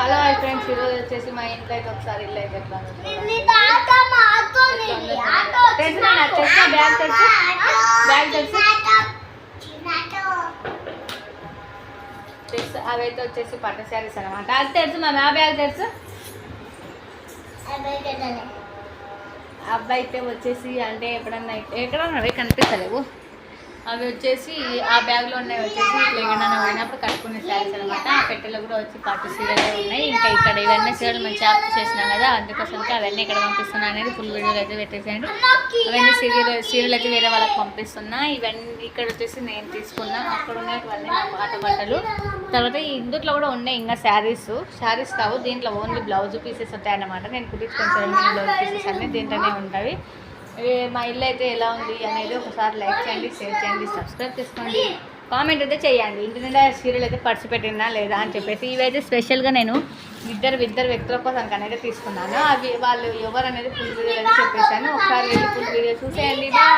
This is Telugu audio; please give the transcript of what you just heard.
హలో హాయ్ ఫ్రెండ్స్, ఈరోజు వచ్చేసి మా ఇంట్లో అయితే ఒకసారి ఇల్లు అయితే ఎట్లా అవైతే వచ్చేసి పట్టు శారీస్ అనమాట. అది తెలుసు మా బ్యాగ్ తెలుసు. అబ్బాయి అయితే వచ్చేసి అంటే ఎక్కడన్నా కనిపిస్తలేవు. అవి వచ్చేసి ఆ బ్యాగ్లో ఉన్నాయి. వచ్చేసి ఇట్లా ఎక్కడైనా పోయినప్పుడు కట్టుకునే శారీస్ అనమాట. ఆ పెట్టెలో కూడా వచ్చి పట్టు సీరియల్ ఉన్నాయి. ఇంకా ఇక్కడ ఇవన్నీ సీరియల్ మంచి యాప్ చేసినాం కదా, అందుకోసంకి అవన్నీ ఇక్కడ పంపిస్తున్నా అనేది ఫుల్ వీడియోలు అయితే పెట్టేసేయండి. అవన్నీ సీరియల్ అయితే వేరే వాళ్ళకి పంపిస్తున్నా. ఇవన్నీ ఇక్కడ వచ్చేసి నేను తీసుకున్నా. అక్కడ ఉన్నవన్నీ పాత బట్టలు. తర్వాత ఇందులో కూడా ఉన్నాయి ఇంకా శారీస్ కావు, దీంట్లో ఓన్లీ బ్లౌజ్ పీసెస్ ఉంటాయన్నమాట. నేను కుట్టించుకొని బ్లౌజ్ పీసెస్ అన్నీ దీంట్లోనే ఉంటాయి. మా ఇల్లు అయితే ఎలా ఉంది అనేది ఒకసారి లైక్ చేయండి, షేర్ చేయండి, సబ్స్క్రైబ్ చేసుకోండి, కామెంట్ అయితే చేయండి. ఇంటి నిండా సీరియల్ అయితే పడిచిపెట్టినా లేదా అని చెప్పేసి. ఇవైతే స్పెషల్గా నేను ఇద్దరు వ్యక్తుల కోసం అనేది తీసుకున్నాను. అవి వాళ్ళు ఎవరు అనేది ఫుల్ వీడియో అయితే చెప్పేసాను. ఒకసారి వెళ్ళి ఫుల్ వీడియో చూసేయండి. బాయ్.